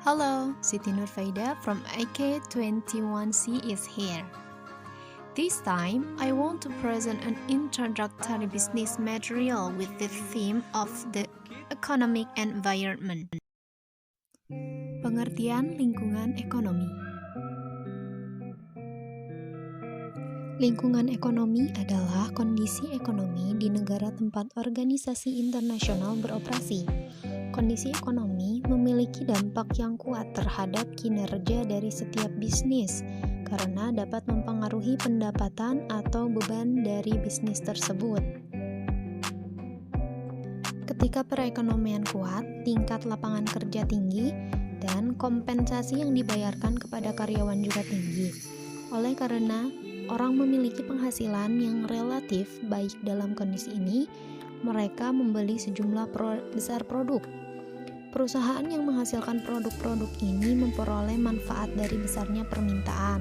Hello, Siti Nurfaida from IK21C is here. This time, I want to present an introductory business material with the theme of the economic environment. Pengertian lingkungan ekonomi. Lingkungan ekonomi adalah kondisi ekonomi di negara tempat organisasi internasional beroperasi. Kondisi ekonomi memiliki dampak yang kuat terhadap kinerja dari setiap bisnis karena dapat mempengaruhi pendapatan atau beban dari bisnis tersebut. Ketika perekonomian kuat, tingkat lapangan kerja tinggi, dan kompensasi yang dibayarkan kepada karyawan juga tinggi. Oleh karena orang memiliki penghasilan yang relatif baik dalam kondisi ini, mereka membeli sejumlah besar produk. Perusahaan yang menghasilkan produk-produk ini memperoleh manfaat dari besarnya permintaan.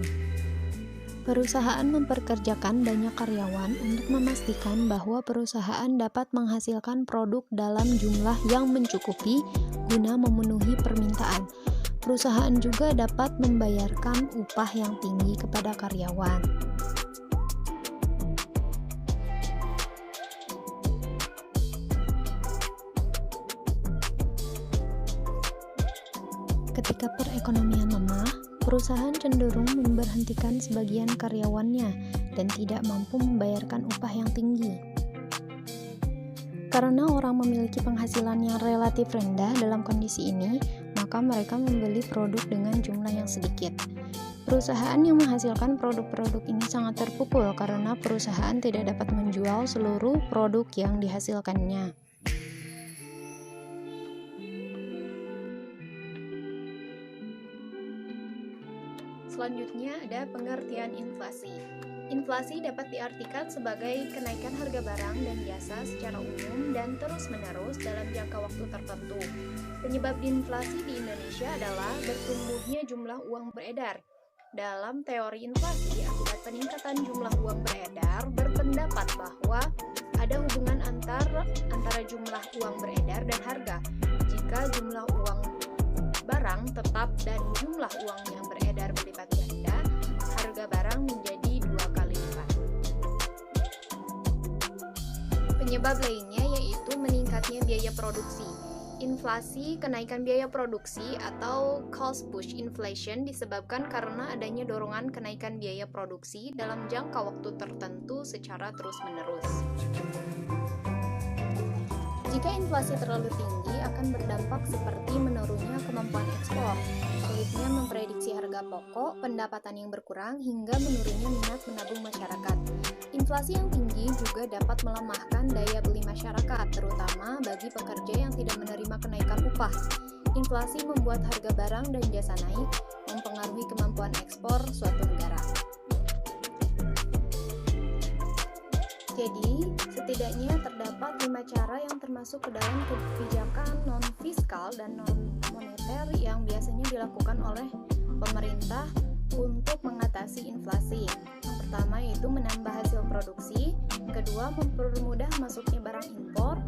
Perusahaan memperkerjakan banyak karyawan untuk memastikan bahwa perusahaan dapat menghasilkan produk dalam jumlah yang mencukupi guna memenuhi permintaan. Perusahaan juga dapat membayarkan upah yang tinggi kepada karyawan. Ketika perekonomian lemah, perusahaan cenderung memberhentikan sebagian karyawannya dan tidak mampu membayarkan upah yang tinggi. Karena orang memiliki penghasilan yang relatif rendah dalam kondisi ini, maka mereka membeli produk dengan jumlah yang sedikit. Perusahaan yang menghasilkan produk-produk ini sangat terpukul karena perusahaan tidak dapat menjual seluruh produk yang dihasilkannya. Selanjutnya ada pengertian inflasi. Inflasi dapat diartikan sebagai kenaikan harga barang dan jasa secara umum dan terus-menerus dalam jangka waktu tertentu. Penyebab inflasi di Indonesia adalah bertumbuhnya jumlah uang beredar. Dalam teori inflasi, akibat peningkatan jumlah uang beredar, berpendapat bahwa ada hubungan antara jumlah uang beredar dan harga. Jika jumlah uang barang tetap dan jumlah uang yang beredar berlipat ganda, harga barang menjadi 2 kali lipat. Penyebab lainnya yaitu meningkatnya biaya produksi. Inflasi, kenaikan biaya produksi atau cost push inflation disebabkan karena adanya dorongan kenaikan biaya produksi dalam jangka waktu tertentu secara terus-menerus. Jika inflasi terlalu tinggi, akan berdampak seperti menurunnya kemampuan ekspor, sulitnya memprediksi harga pokok, pendapatan yang berkurang, hingga menurunnya minat menabung masyarakat. Inflasi yang tinggi juga dapat melemahkan daya beli masyarakat, terutama bagi pekerja yang tidak menerima kenaikan upah. Inflasi membuat harga barang dan jasa naik, mempengaruhi kemampuan ekspor suatu negara. Jadi, setidaknya terdapat 5 cara yang termasuk ke dalam kebijakan non-fiskal dan non-moneter yang biasanya dilakukan oleh pemerintah untuk mengatasi inflasi. Yang pertama yaitu menambah hasil produksi, kedua mempermudah masuknya barang impor,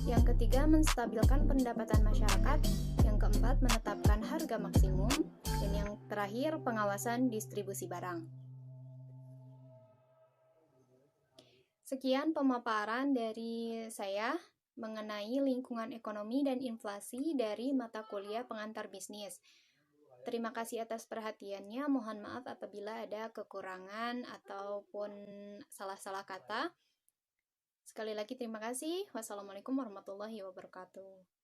yang ketiga menstabilkan pendapatan masyarakat, yang keempat menetapkan harga maksimum, dan yang terakhir pengawasan distribusi barang. Sekian pemaparan dari saya mengenai lingkungan ekonomi dan inflasi dari mata kuliah pengantar bisnis. Terima kasih atas perhatiannya. Mohon maaf apabila ada kekurangan ataupun salah-salah kata. Sekali lagi terima kasih. Wassalamualaikum warahmatullahi wabarakatuh.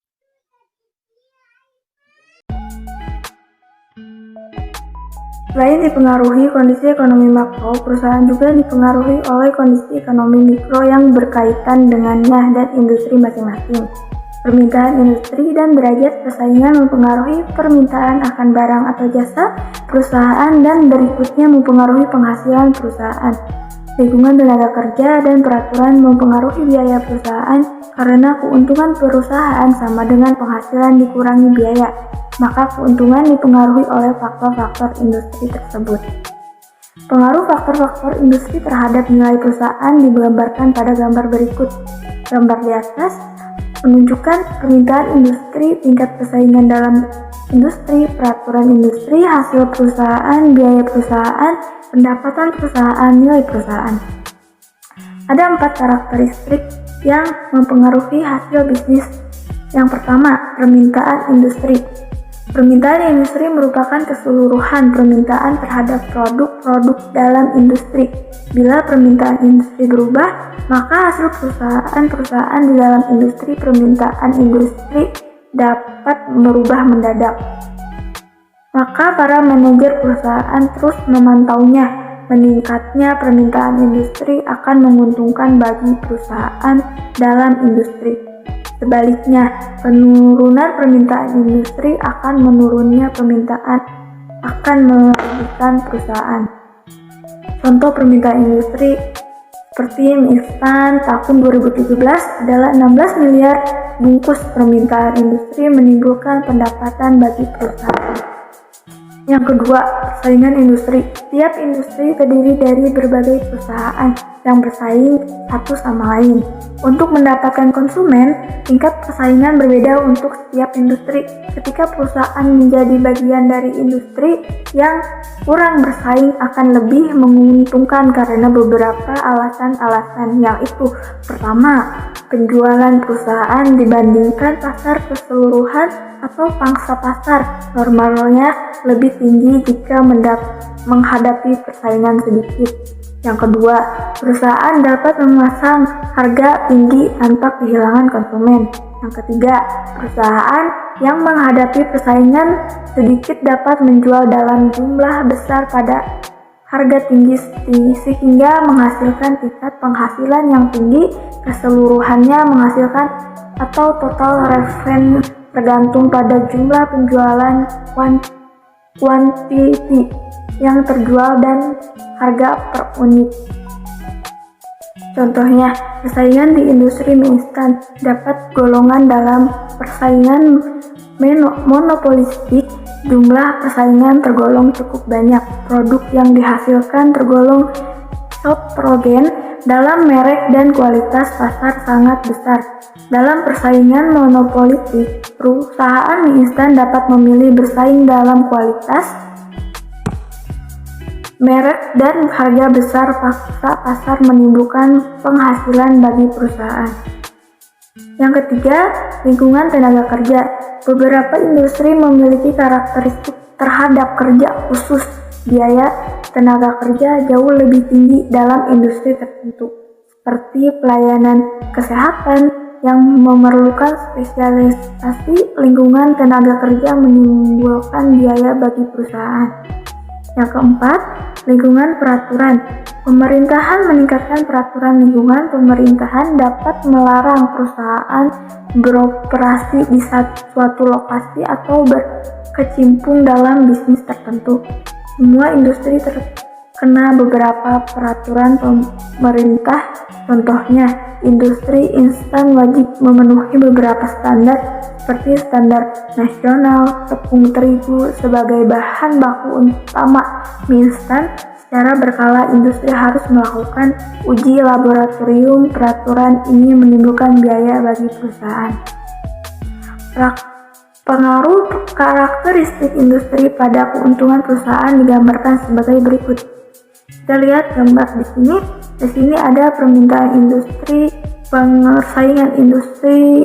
Selain dipengaruhi kondisi ekonomi makro, perusahaan juga dipengaruhi oleh kondisi ekonomi mikro yang berkaitan dengannya dan industri masing-masing. Permintaan industri dan derajat persaingan mempengaruhi permintaan akan barang atau jasa perusahaan dan berikutnya mempengaruhi penghasilan perusahaan. Lingkungan tenaga kerja dan peraturan mempengaruhi biaya perusahaan karena keuntungan perusahaan sama dengan penghasilan dikurangi biaya. Maka keuntungan dipengaruhi oleh faktor-faktor industri tersebut. Pengaruh faktor-faktor industri terhadap nilai perusahaan digambarkan pada gambar berikut. Gambar di atas menunjukkan permintaan industri, tingkat persaingan dalam industri, peraturan industri, hasil perusahaan, biaya perusahaan, pendapatan perusahaan, nilai perusahaan. Ada 4 karakteristik yang mempengaruhi hasil bisnis. Yang pertama, permintaan industri. Permintaan industri merupakan keseluruhan permintaan terhadap produk-produk dalam industri. Bila permintaan industri berubah, maka hasil perusahaan-perusahaan di dalam industri permintaan industri dapat merubah mendadak. Maka para manajer perusahaan terus memantaunya. Meningkatnya permintaan industri akan menguntungkan bagi perusahaan dalam industri. Sebaliknya, penurunan permintaan industri akan menurunnya permintaan akan merugikan perusahaan. Contoh permintaan industri seperti mie instan tahun 2017 adalah 16 miliar bungkus. Permintaan industri menimbulkan pendapatan bagi perusahaan. Yang kedua, persaingan industri. Tiap industri terdiri dari berbagai perusahaan yang bersaing satu sama lain. Untuk mendapatkan konsumen, tingkat persaingan berbeda untuk setiap industri. Ketika perusahaan menjadi bagian dari industri yang kurang bersaing akan lebih menguntungkan karena beberapa alasan-alasan, yaitu pertama, penjualan perusahaan dibandingkan pasar keseluruhan atau pangsa pasar normalnya lebih tinggi jika menghadapi persaingan sedikit. Yang kedua, perusahaan dapat memasang harga tinggi tanpa kehilangan konsumen. Yang ketiga, perusahaan yang menghadapi persaingan sedikit dapat menjual dalam jumlah besar pada harga tinggi sehingga menghasilkan tingkat penghasilan yang tinggi. Keseluruhannya menghasilkan atau total revenue tergantung pada jumlah penjualan quantity yang terjual dan harga per unit. Contohnya, persaingan di industri mie instan dapat golongan dalam persaingan monopolistik. Jumlah persaingan tergolong cukup banyak. Produk yang dihasilkan tergolong heterogen dalam merek dan kualitas pasar sangat besar. Dalam persaingan monopolistik, perusahaan mie instan dapat memilih bersaing dalam kualitas, merek, dan harga besar. Paksa pasar menimbulkan penghasilan bagi perusahaan. Yang ketiga, lingkungan tenaga kerja. Beberapa industri memiliki karakteristik terhadap kerja khusus. Biaya tenaga kerja jauh lebih tinggi dalam industri tertentu, seperti pelayanan kesehatan yang memerlukan spesialisasi. Lingkungan tenaga kerja menimbulkan biaya bagi perusahaan. Yang keempat, lingkungan peraturan. Pemerintahan meningkatkan peraturan lingkungan. Pemerintahan dapat melarang perusahaan beroperasi di suatu lokasi atau berkecimpung dalam bisnis tertentu. Semua industri terkena beberapa peraturan pemerintah. Contohnya, industri instan wajib memenuhi beberapa standar seperti standar nasional tepung terigu sebagai bahan baku utama mie instan. Secara berkala, industri harus melakukan uji laboratorium. Peraturan ini menimbulkan biaya bagi perusahaan. Pengaruh karakteristik industri pada keuntungan perusahaan digambarkan sebagai berikut. Kita lihat gambar di sini. Di sini ada permintaan industri, persaingan industri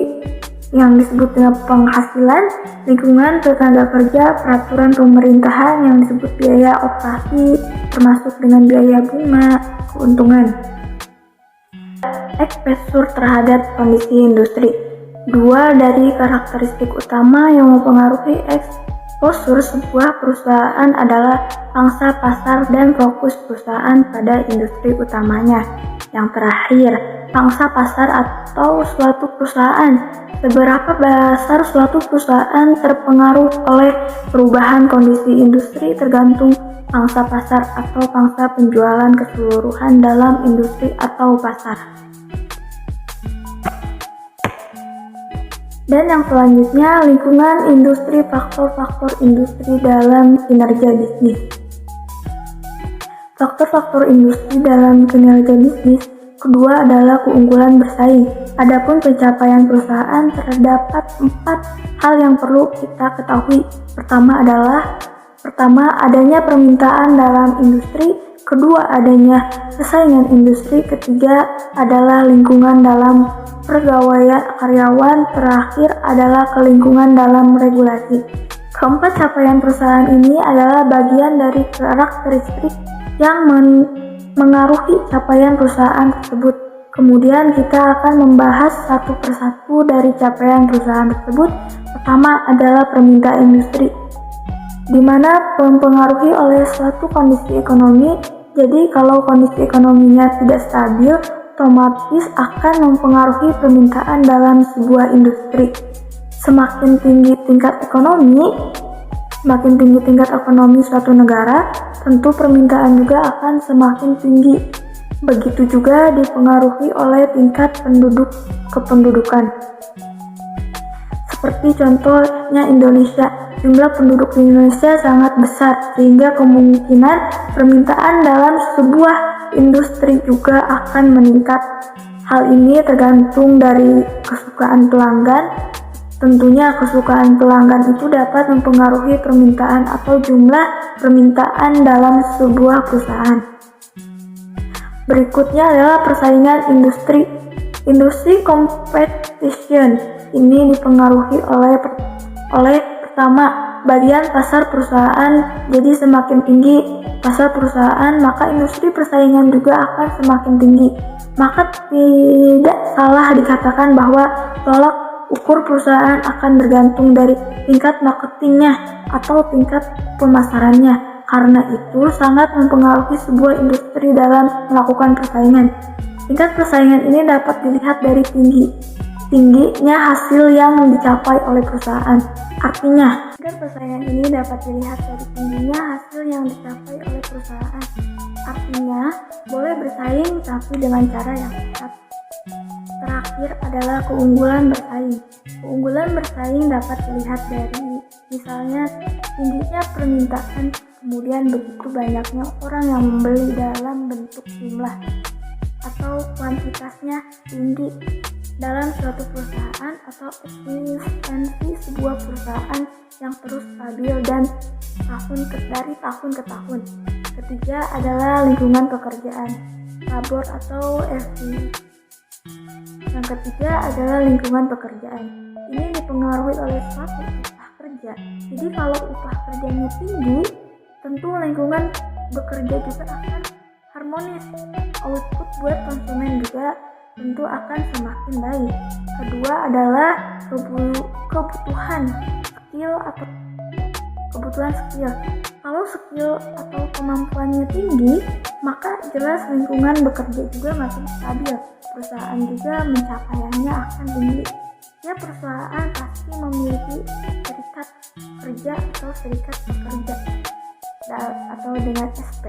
yang disebut dengan penghasilan, lingkungan tenaga kerja, peraturan pemerintahan yang disebut biaya operasi, termasuk dengan biaya bunga, keuntungan. Eksposur terhadap kondisi industri. Dua dari karakteristik utama yang mempengaruhi eksposur sebuah perusahaan adalah pangsa pasar dan fokus perusahaan pada industri utamanya. Yang terakhir, pangsa pasar atau suatu perusahaan. Seberapa besar suatu perusahaan terpengaruh oleh perubahan kondisi industri tergantung pangsa pasar atau pangsa penjualan keseluruhan dalam industri atau pasar. Dan yang selanjutnya, lingkungan industri, faktor-faktor industri dalam kinerja bisnis. Faktor-faktor industri dalam kinerja bisnis Kedua adalah keunggulan bersaing. Adapun pencapaian perusahaan terdapat 4 hal yang perlu kita ketahui. Pertama, adanya permintaan dalam industri. Kedua, adanya persaingan industri. Ketiga adalah lingkungan dalam pergaulan karyawan. Terakhir adalah kelingkungan dalam regulasi. Keempat capaian perusahaan ini adalah bagian dari karakteristik yang mengaruhi capaian perusahaan tersebut. Kemudian kita akan membahas satu persatu dari capaian perusahaan tersebut. Pertama adalah permintaan industri, di mana mempengaruhi oleh suatu kondisi ekonomi. Jadi kalau kondisi ekonominya tidak stabil, otomatis akan mempengaruhi permintaan dalam sebuah industri. Semakin tinggi tingkat ekonomi suatu negara, tentu permintaan juga akan semakin tinggi. Begitu juga dipengaruhi oleh tingkat kependudukan. Seperti contohnya Indonesia, jumlah penduduk di Indonesia sangat besar, sehingga kemungkinan permintaan dalam sebuah industri juga akan meningkat. Hal ini tergantung dari kesukaan pelanggan. Tentunya kesukaan pelanggan itu dapat mempengaruhi permintaan atau jumlah permintaan dalam sebuah perusahaan. Berikutnya adalah persaingan industri. Industri competition ini dipengaruhi oleh pertama, bagian pasar perusahaan. Jadi semakin tinggi pasar perusahaan, maka industri persaingan juga akan semakin tinggi. Maka tidak salah dikatakan bahwa tolak ukur perusahaan akan bergantung dari tingkat marketingnya atau tingkat pemasarannya. Karena itu sangat mempengaruhi sebuah industri dalam melakukan persaingan. Tingkat persaingan ini dapat dilihat dari tingginya hasil yang dicapai oleh perusahaan. Artinya, tingkat persaingan ini dapat dilihat dari tingginya hasil yang dicapai oleh perusahaan. Artinya, boleh bersaing tapi dengan cara yang tepat. Terakhir adalah keunggulan bersaing. Keunggulan bersaing dapat dilihat dari misalnya tingginya permintaan, kemudian begitu banyaknya orang yang membeli dalam bentuk jumlah, atau kuantitasnya tinggi dalam suatu perusahaan, atau efisiensi sebuah perusahaan yang terus stabil dan dari tahun ke tahun. Ketiga adalah lingkungan pekerjaan, labor atau efisiensi. Yang ketiga adalah lingkungan pekerjaan. Ini dipengaruhi oleh suatu upah kerja. Jadi kalau upah kerjanya tinggi, tentu lingkungan bekerja juga akan harmonis. Output buat konsumen juga tentu akan semakin baik. Kedua adalah kebutuhan skill. Kalau skill atau kemampuannya tinggi, maka jelas lingkungan bekerja juga makin stabil. Perusahaan juga pencapaiannya akan tinggi. Ya, perusahaan pasti memiliki serikat kerja atau serikat pekerja atau dengan SP.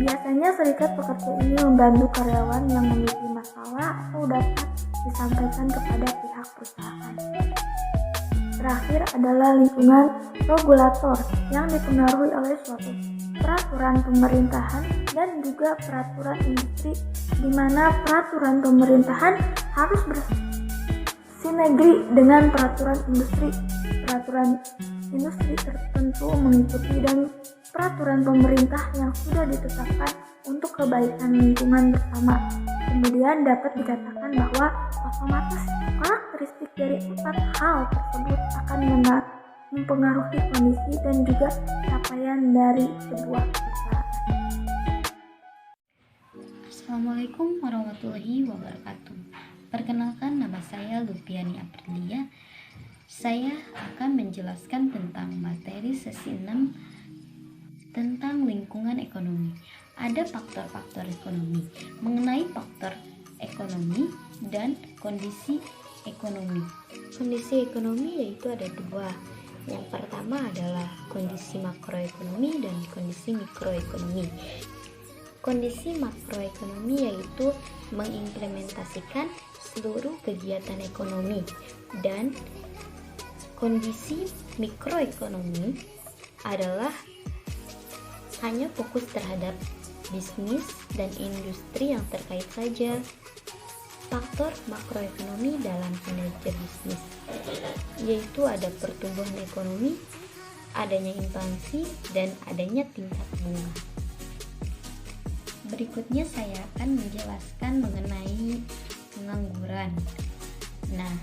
Biasanya serikat pekerja ini membantu karyawan yang memiliki masalah atau dapat disampaikan kepada pihak perusahaan. Terakhir adalah lingkungan regulator yang dipengaruhi oleh suatu peraturan pemerintahan dan juga peraturan industri, di mana peraturan pemerintahan harus bersinergi dengan peraturan industri. Peraturan industri tertentu mengikuti dan peraturan pemerintah yang sudah ditetapkan untuk kebaikan lingkungan bersama. Kemudian dapat dikatakan bahwa otomatis karakteristik dari 4 hal tersebut akan mempengaruhi kondisi dan juga capaian dari sebuah perusahaan. Assalamualaikum warahmatullahi wabarakatuh. Perkenalkan, nama saya Lupiani Aprilia. Saya akan menjelaskan tentang materi sesi 6 tentang lingkungan ekonomi. Ada faktor-faktor ekonomi. Mengenai faktor ekonomi dan kondisi ekonomi. Kondisi ekonomi yaitu ada 2. Yang pertama adalah kondisi makroekonomi dan kondisi mikroekonomi. Kondisi makroekonomi yaitu mengimplementasikan seluruh kegiatan ekonomi, dan kondisi mikroekonomi adalah hanya fokus terhadap bisnis dan industri yang terkait saja. Faktor makroekonomi dalam kinerja bisnis, yaitu ada pertumbuhan ekonomi, adanya inflasi, dan adanya tingkat bunga. Berikutnya saya akan menjelaskan mengenai pengangguran. Nah,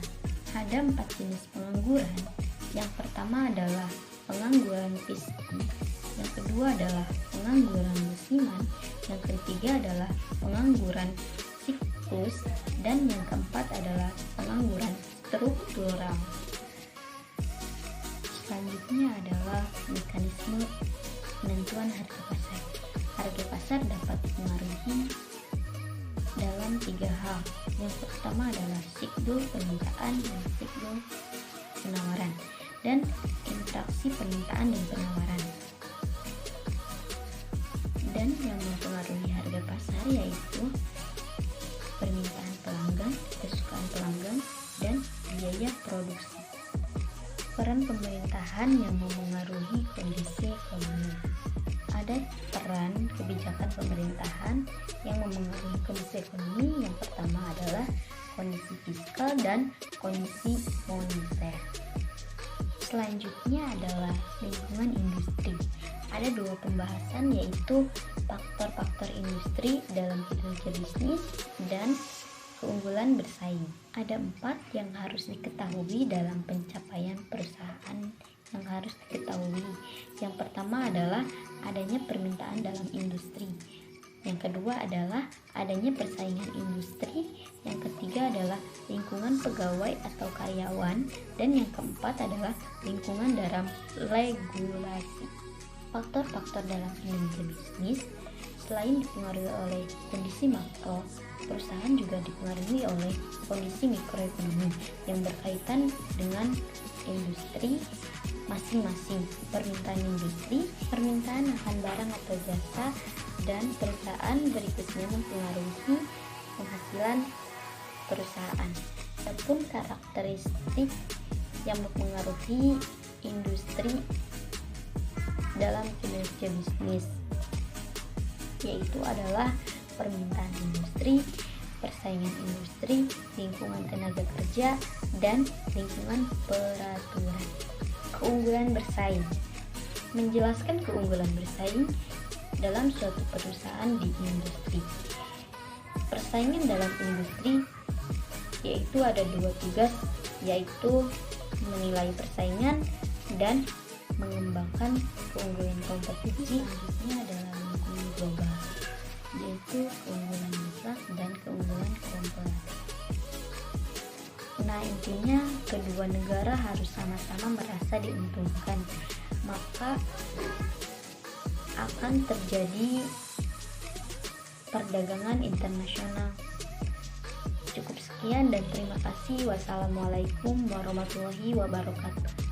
ada 4 jenis pengangguran. Yang pertama adalah pengangguran fisik, yang kedua adalah pengangguran musiman, yang ketiga adalah pengangguran siklus, dan yang keempat adalah pengangguran struktural. Selanjutnya adalah mekanisme penentuan harga pasar. Harga pasar dapat dipengaruhi dalam 3 hal. Yang pertama adalah siklus permintaan dan siklus penawaran, dan interaksi permintaan dan penawaran. Dan yang mempengaruhi harga pasar yaitu permintaan pelanggan, kesukaan pelanggan, dan biaya produksi. Peran pemerintahan yang memengaruhi kondisi ekonomi. Ada peran kebijakan pemerintahan yang memengaruhi kondisi ekonomi. Yang pertama adalah kondisi fiskal dan kondisi moneter. Selanjutnya adalah lingkungan industri. Ada 2 pembahasan, yaitu faktor-faktor industri dalam kinerja bisnis dan keunggulan bersaing. Ada 4 yang harus diketahui dalam pencapaian perusahaan yang harus diketahui. Yang pertama adalah adanya permintaan dalam industri. Yang kedua adalah adanya persaingan industri. Yang ketiga adalah lingkungan pegawai atau karyawan. Dan yang keempat adalah lingkungan dalam regulasi. Faktor-faktor dalam kinerja bisnis selain dipengaruhi oleh kondisi makro, perusahaan juga dipengaruhi oleh kondisi mikroekonomi yang berkaitan dengan industri masing-masing. Permintaan industri, permintaan akan barang atau jasa, dan perusahaan berikutnya mempengaruhi penghasilan perusahaan. Adapun karakteristik yang mempengaruhi industri dalam kinerja bisnis, yaitu adalah permintaan industri, persaingan industri, lingkungan tenaga kerja, dan lingkungan peraturan. Keunggulan bersaing. Menjelaskan keunggulan bersaing dalam suatu perusahaan di industri. Persaingan dalam industri yaitu ada 2 tugas, yaitu menilai persaingan dan mengembangkan keunggulan kompetisi. Selanjutnya adalah lingkungan global, yaitu keunggulan mutlak dan keunggulan komparatif. Nah, intinya kedua negara harus sama-sama merasa diuntungkan, maka akan terjadi perdagangan internasional. Cukup sekian dan terima kasih. Wassalamualaikum warahmatullahi wabarakatuh.